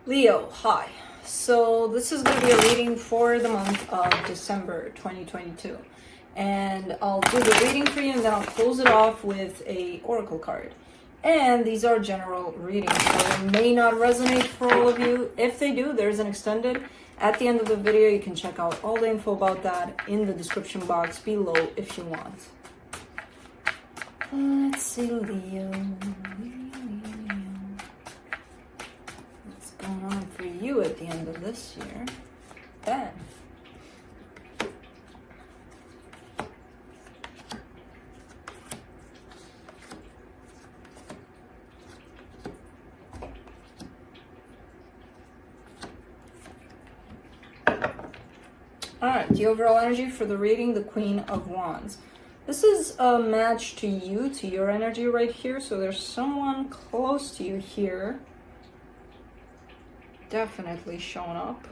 Leo, hi. So this is going to be a reading for the month of December 2022. And I'll do the reading for you and then I'll close it off with a oracle card. And these are general readings, so they may not resonate for all of you. If they do, there's an extended. At the end of the video, you can check out all the info about that in the description box below if you want. Let's see, Leo. What's going on for you at the end of this year? Ben. Alright, the overall energy for the reading, the Queen of Wands. This is a match to you, to your energy right here. So there's someone close to you here. Definitely showing up.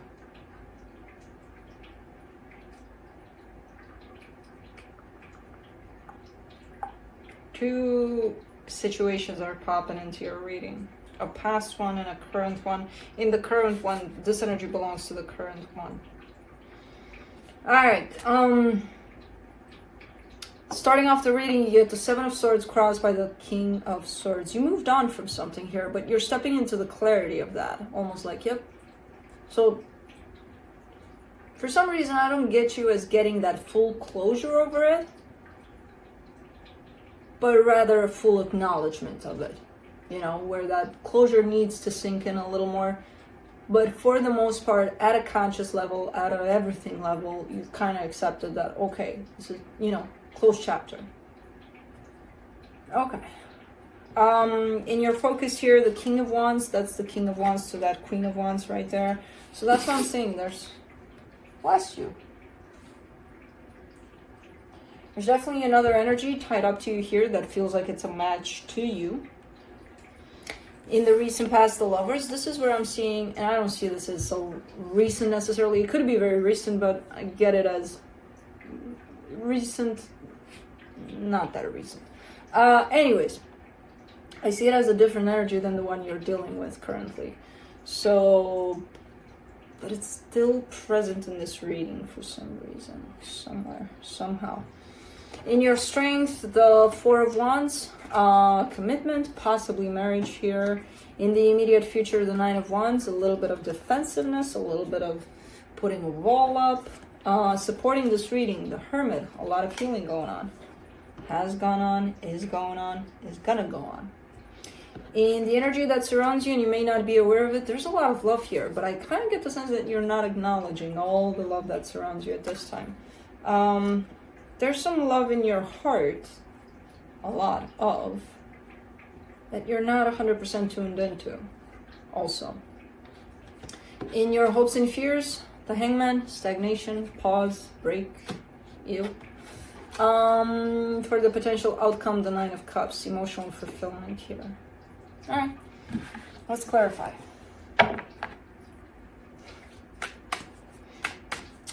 Two situations are popping into your reading. A past one and a current one. In the current one, this energy belongs to the current one. Alright, starting off the reading, you get the Seven of Swords crossed by the King of Swords. You moved on from something here, but you're stepping into the clarity of that. Almost like, yep. So, for some reason, I don't get you as getting that full closure over it, but rather a full acknowledgement of it. You know, where that closure needs to sink in a little more. But for the most part, at a conscious level, at a everything level, you've kind of accepted that, okay, this is, closed chapter. Okay. In your focus here, the King of Wands, that's the King of Wands to that Queen of Wands right there. So that's what I'm saying. Bless you. There's definitely another energy tied up to you here that feels like it's a match to you. In the recent past, the Lovers, this is where I'm seeing, and I don't see this as so recent necessarily. It could be very recent, but I get it as recent, not that recent. Anyways, I see it as a different energy than the one you're dealing with currently. So, but it's still present in this reading for some reason, somewhere, somehow. In your strength, the Four of Wands, commitment, possibly marriage here. In the immediate future, the Nine of Wands, a little bit of defensiveness, a little bit of putting a wall up. Supporting this reading, the Hermit, a lot of healing going on. Has gone on, is going on, is gonna go on. In the energy that surrounds you, and you may not be aware of it, there's a lot of love here, but I kind of get the sense that you're not acknowledging all the love that surrounds you at this time. There's some love in your heart, a lot of, that you're not 100% tuned into also. In your hopes and fears, the Hangman, stagnation, pause, break, you. For the potential outcome, the Nine of Cups, emotional fulfillment here. Alright, let's clarify.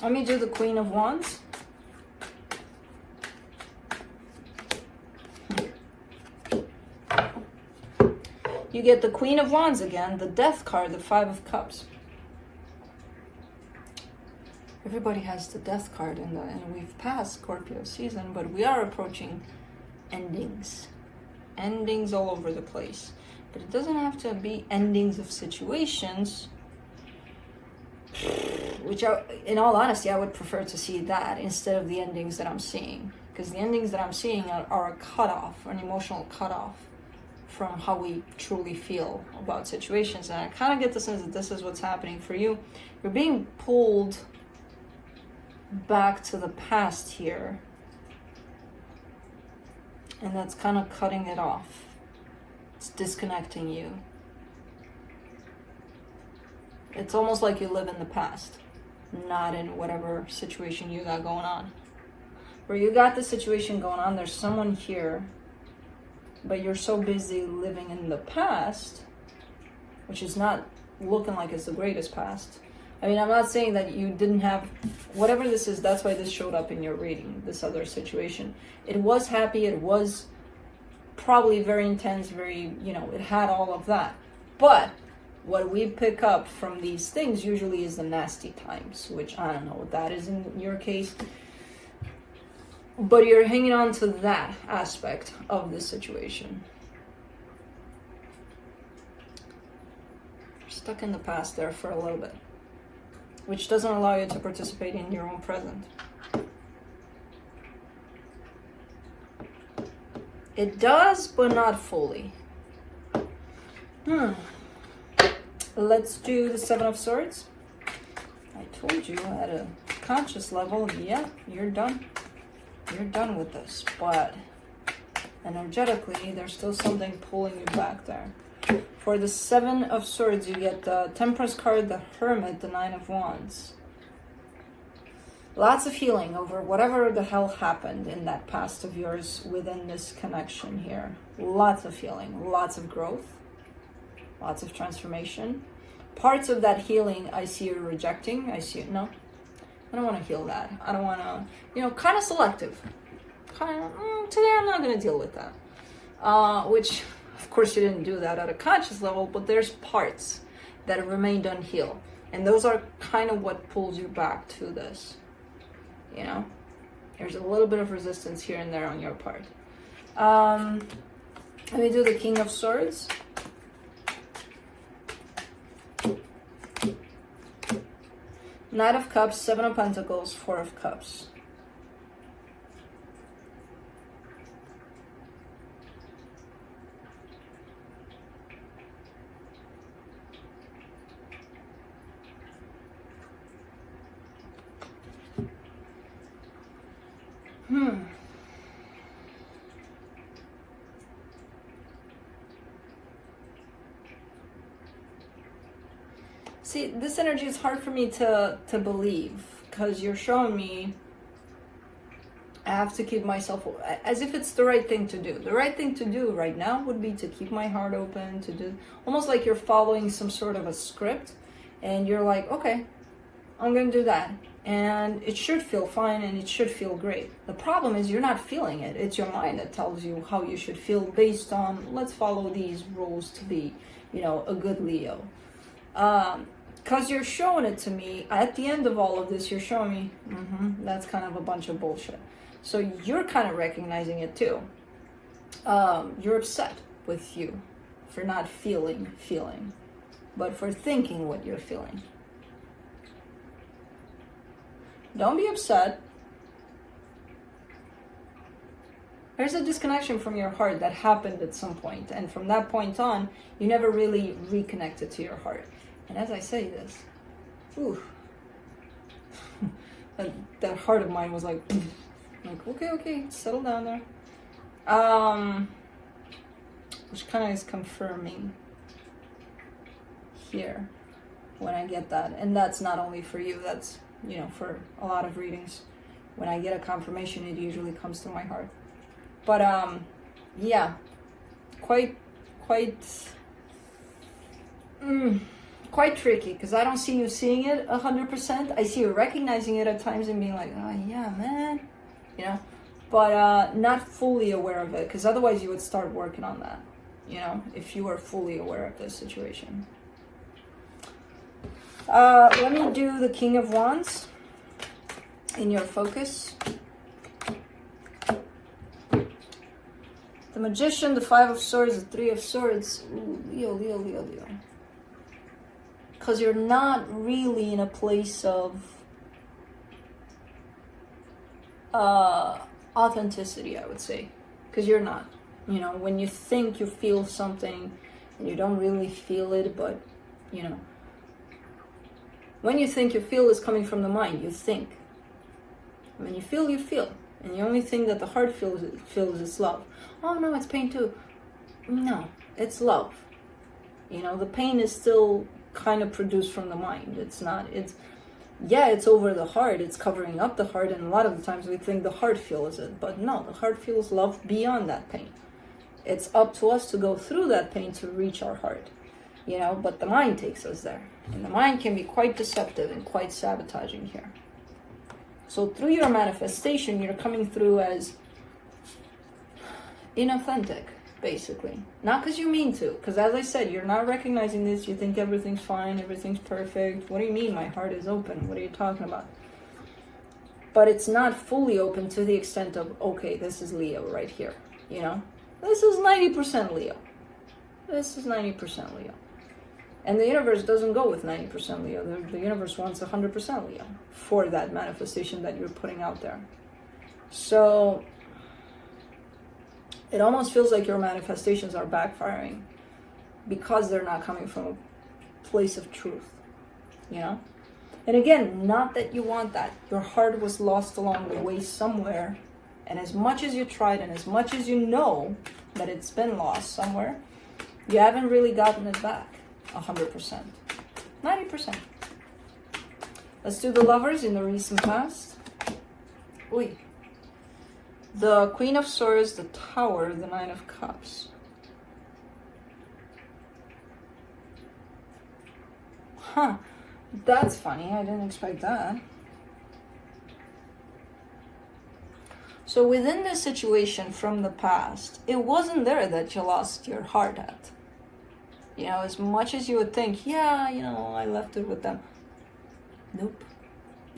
Let me do the Queen of Wands. You get the Queen of Wands again, the Death card, the Five of Cups. Everybody has the Death card and we've passed Scorpio season, but we are approaching endings. Endings all over the place. But it doesn't have to be endings of situations, which in all honesty, I would prefer to see that instead of the endings that I'm seeing. Because the endings that I'm seeing are a cutoff, an emotional cutoff from how we truly feel about situations. And I kind of get the sense that this is what's happening for you. You're being pulled back to the past here, and that's kind of cutting it off. It's disconnecting you. It's almost like you live in the past, not in whatever situation you got going on. Where you got the situation going on, there's someone here, but you're so busy living in the past, which is not looking like it's the greatest past. I mean, I'm not saying that you didn't have, whatever this is, that's why this showed up in your reading, this other situation. It was happy, it was probably very intense, very, it had all of that. But what we pick up from these things usually is the nasty times, which I don't know what that is in your case. But you're hanging on to that aspect of the situation. You're stuck in the past there for a little bit, which doesn't allow you to participate in your own present. It does, but not fully. Let's do the Seven of Swords. I told you at a conscious level, yeah, you're done. You're done with this, but energetically, there's still something pulling you back there. For the Seven of Swords, you get the Temperance card, the Hermit, the Nine of Wands. Lots of healing over whatever the hell happened in that past of yours within this connection here. Lots of healing, lots of growth, lots of transformation. Parts of that healing I see you rejecting. I see, no, I don't want to heal that. I don't want to, kind of selective. Today I'm not going to deal with that. Which, of course, you didn't do that at a conscious level, but there's parts that remained unhealed. And those are kind of what pulls you back to this. There's a little bit of resistance here and there on your part. Let me do the King of Swords. Knight of Cups, Seven of Pentacles, Four of Cups. See, this energy is hard for me to believe, because you're showing me I have to keep myself, as if it's the right thing to do. The right thing to do right now would be to keep my heart open, to do, almost like you're following some sort of a script, and you're like, okay, I'm going to do that. And it should feel fine, and it should feel great. The problem is you're not feeling it. It's your mind that tells you how you should feel based on, let's follow these rules to be, a good Leo. Because you're showing it to me, at the end of all of this, you're showing me, that's kind of a bunch of bullshit. So you're kind of recognizing it too. You're upset with you for not feeling, but for thinking what you're feeling. Don't be upset. There's a disconnection from your heart that happened at some point, and from that point on, you never really reconnected to your heart. And as I say this, that heart of mine was like, okay, settle down there. Which kind of is confirming here when I get that. And that's not only for you, that's, for a lot of readings. When I get a confirmation, it usually comes to my heart. But, yeah, quite tricky, because I don't see you seeing it 100%. I see you recognizing it at times and being like, oh yeah, man, but not fully aware of it, because otherwise you would start working on that, if you were fully aware of this situation. Let me do the King of Wands in your focus. The Magician, the Five of Swords, the Three of Swords. Ooh, Leo. Because you're not really in a place of authenticity, I would say. Because you're not. When you think you feel something and you don't really feel it, but, when you think you feel is coming from the mind, you think. When you feel, you feel. And the only thing that the heart feels is love. Oh no, it's pain too. No, it's love. The pain is still kind of produced from the mind. It's over the heart, it's covering up the heart, and a lot of the times we think the heart feels it, but no, the heart feels love beyond that pain. It's up to us to go through that pain to reach our heart, but the mind takes us there, and the mind can be quite deceptive and quite sabotaging here. So through your manifestation, you're coming through as inauthentic, basically. Not because you mean to, because as I said, you're not recognizing this. You think everything's fine, everything's perfect. What do you mean my heart is open? What are you talking about? But it's not fully open to the extent of, okay, this is Leo right here, you know? This is 90% Leo. This is 90% Leo. And the universe doesn't go with 90% Leo. The universe wants 100% Leo for that manifestation that you're putting out there. So it almost feels like your manifestations are backfiring because they're not coming from a place of truth, you know? And again, not that you want that. Your heart was lost along the way somewhere. And as much as you tried and as much as you know that it's been lost somewhere, you haven't really gotten it back 100%. 90%. Let's do the Lovers in the recent past. Uy. The Queen of Swords, the Tower, the Nine of Cups. Huh. That's funny. I didn't expect that. So within this situation from the past, it wasn't there that you lost your heart at. You know, as much as you would think, yeah, you know, I left it with them. Nope.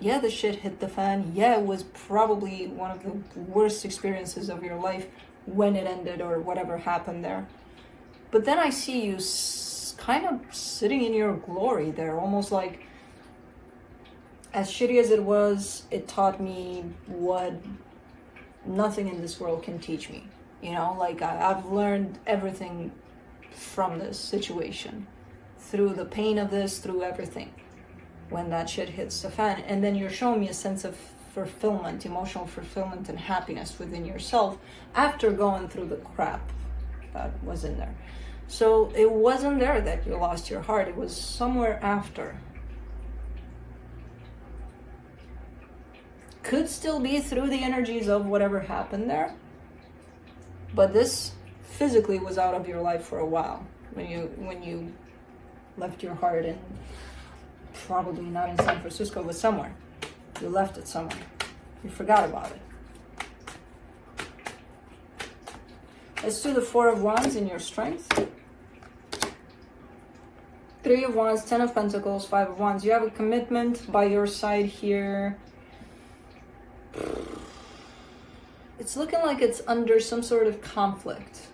Yeah, the shit hit the fan. Yeah, it was probably one of the worst experiences of your life when it ended or whatever happened there. But then I see you kind of sitting in your glory there, almost like, as shitty as it was, it taught me what nothing in this world can teach me. You know, like I've learned everything from this situation, through the pain of this, through everything, when that shit hits the fan. And then you're showing me a sense of fulfillment, emotional fulfillment and happiness within yourself after going through the crap that was in there. So it wasn't there that you lost your heart. It was somewhere after. Could still be through the energies of whatever happened there. But this physically was out of your life for a while. When you left your heart in, probably not in San Francisco, but somewhere. You left it somewhere. You forgot about it. Let's do the Four of Wands in your strength. Three of Wands, Ten of Pentacles, Five of Wands. You have a commitment by your side here. It's looking like it's under some sort of conflict.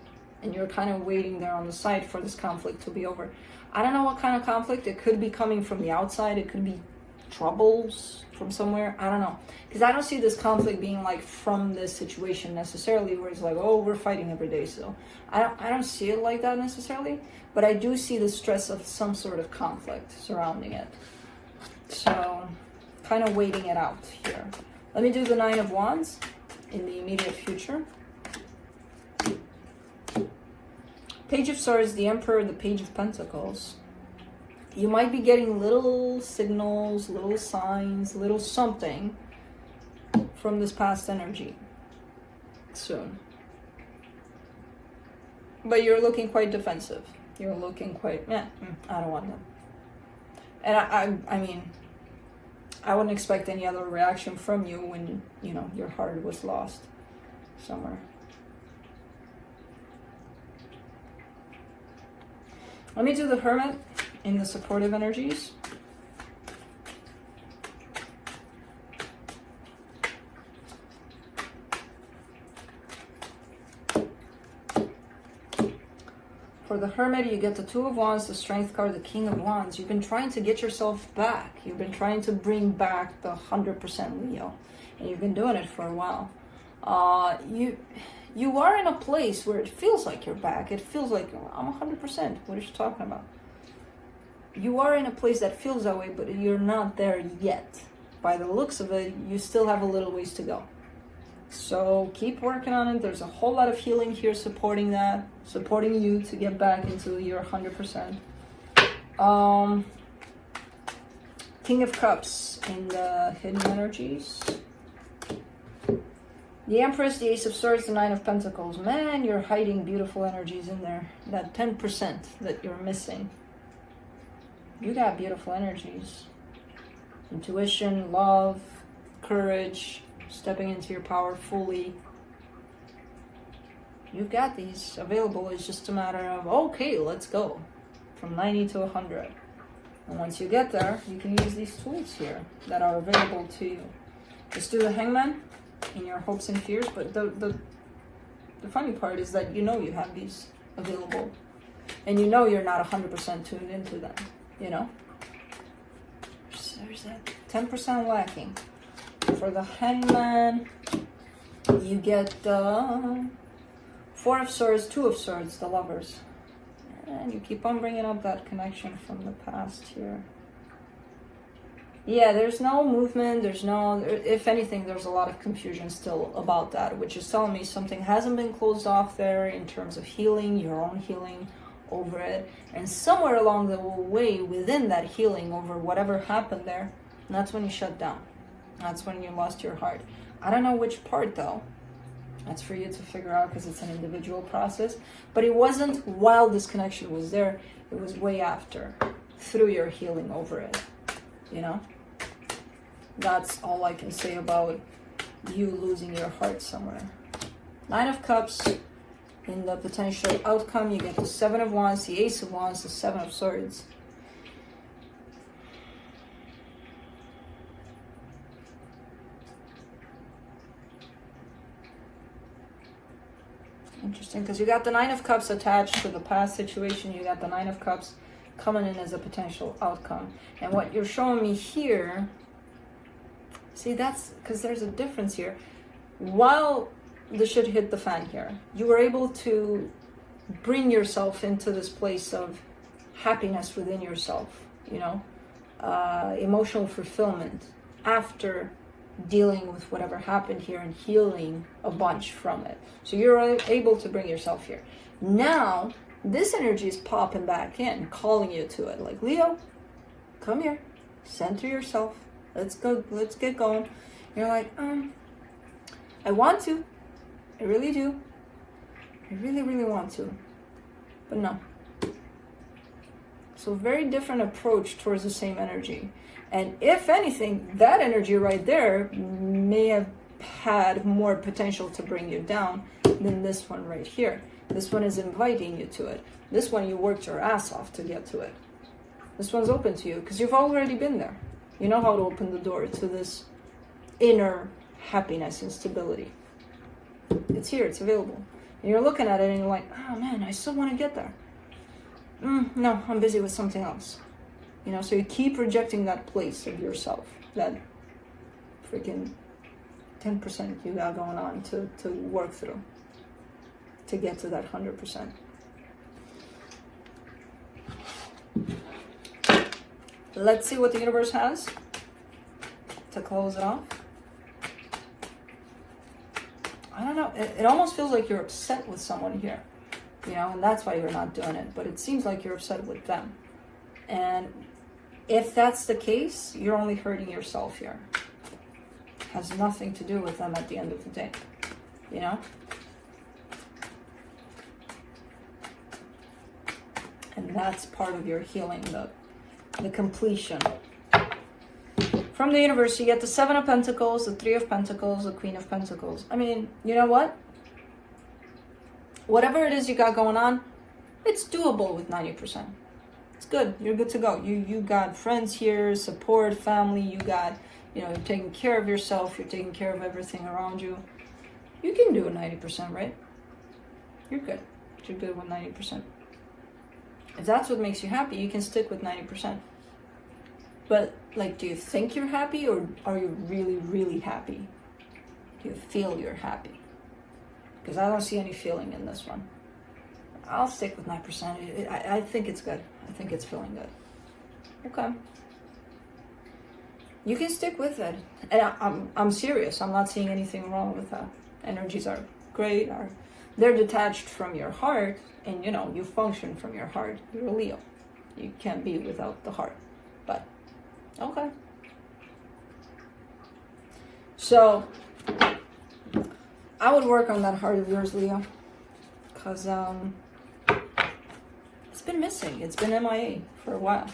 And you're kind of waiting there on the side for this conflict to be over. I don't know what kind of conflict. It could be coming from the outside. It could be troubles from somewhere. I don't know. Because I don't see this conflict being like from this situation necessarily, where it's like, oh, we're fighting every day. So I don't see it like that necessarily. But I do see the stress of some sort of conflict surrounding it. So kind of waiting it out here. Let me do the Nine of Wands in the immediate future. Page of Swords, the Emperor, the Page of Pentacles. You might be getting little signals, little signs, little something from this past energy soon. But you're looking quite defensive. You're looking quite, I don't want them. And I mean, I wouldn't expect any other reaction from you when, you know, your heart was lost somewhere. Let me do the Hermit in the supportive energies. For the Hermit, you get the Two of Wands, the Strength card, the King of Wands. You've been trying to get yourself back. You've been trying to bring back the 100% Leo. And you've been doing it for a while. You are in a place where it feels like you're back. It feels like, I'm 100%. What are you talking about? You are in a place that feels that way, but you're not there yet. By the looks of it, you still have a little ways to go. So keep working on it. There's a whole lot of healing here supporting that, supporting you to get back into your 100%. King of Cups in the hidden energies. The Empress, the Ace of Swords, the Nine of Pentacles. Man, you're hiding beautiful energies in there. That 10% that you're missing. You got beautiful energies. Intuition, love, courage, stepping into your power fully. You've got these available. It's just a matter of, okay, let's go from 90 to 100. And once you get there, you can use these tools here that are available to you. Just do the Hangman in your hopes and fears, but the funny part is that you know you have these available, and you know you're not 100% tuned into them, you know? There's that 10% lacking. For the Hangman, you get the Four of Swords, Two of Swords, the Lovers. And you keep on bringing up that connection from the past here. Yeah, there's no movement, there's no, if anything, there's a lot of confusion still about that, which is telling me something hasn't been closed off there in terms of healing, your own healing over it. And somewhere along the way within that healing over whatever happened there, that's when you shut down. That's when you lost your heart. I don't know which part though. That's for you to figure out because it's an individual process. But it wasn't while this connection was there, it was way after, through your healing over it, you know? That's all I can say about you losing your heart somewhere. Nine of Cups, in the potential outcome, you get the Seven of Wands, the Ace of Wands, the Seven of Swords. Interesting, because you got the Nine of Cups attached to the past situation. You got the Nine of Cups coming in as a potential outcome. And what you're showing me here, see, that's because there's a difference here. While the shit hit the fan here, you were able to bring yourself into this place of happiness within yourself, you know, emotional fulfillment after dealing with whatever happened here and healing a bunch from it. So you're able to bring yourself here. Now, this energy is popping back in, calling you to it. Like, Leo, come here, center yourself. Let's go, let's get going. You're like, I want to. I really do. I really, really want to. But no. So very different approach towards the same energy. And if anything, that energy right there may have had more potential to bring you down than this one right here. This one is inviting you to it. This one you worked your ass off to get to it. This one's open to you because you've already been there. You know how to open the door to this inner happiness and stability. It's here, it's available. And you're looking at it and you're like, oh man, I still want to get there. No, I'm busy with something else. You know, so you keep rejecting that place of yourself, that freaking 10% you got going on to work through, to get to that 100%. Let's see what the universe has to close it off. I don't know, it almost feels like you're upset with someone here, you know, and that's why you're not doing it, but it seems like you're upset with them. And if that's the case, you're only hurting yourself here. Has nothing to do with them at the end of the day, you know? And that's part of your healing, the completion. From the universe, you get the Seven of Pentacles, the Three of Pentacles, the Queen of Pentacles. I mean, you know what? Whatever it is you got going on, it's doable with 90%. It's good. You're good to go. You got friends here, support, family. You got, you know, you're taking care of yourself. You're taking care of everything around you. You can do a 90%, right? You're good. You're good with 90%. If that's what makes you happy, you can stick with 90%. But, like, do you think you're happy or are you really, really happy? Do you feel you're happy? Because I don't see any feeling in this one. I'll stick with 9%. I think it's good. I think it's feeling good. Okay. You can stick with it. And I'm serious. I'm not seeing anything wrong with that. Energies are great. They're detached from your heart. And, you know, you function from your heart. You're a Leo. You can't be without the heart. But, okay. So, I would work on that heart of yours, Leo. Because, it's been missing. It's been MIA for a while.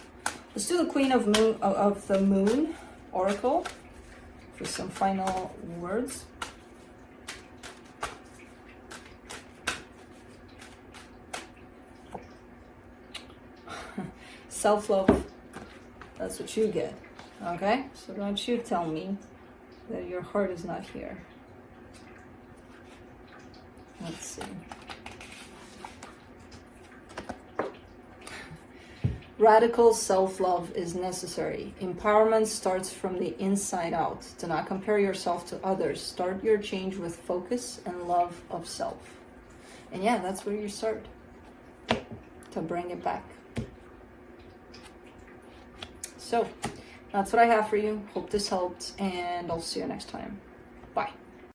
Let's do the Queen of the Moon Oracle for some final words. self-love, that's what you get. Okay? So don't you tell me that your heart is not here. Let's see. Radical self-love is necessary. Empowerment starts from the inside out. Do not compare yourself to others. Start your change with focus and love of self. And yeah, that's where you start to bring it back. So that's what I have for you. Hope this helped, and I'll see you next time. Bye.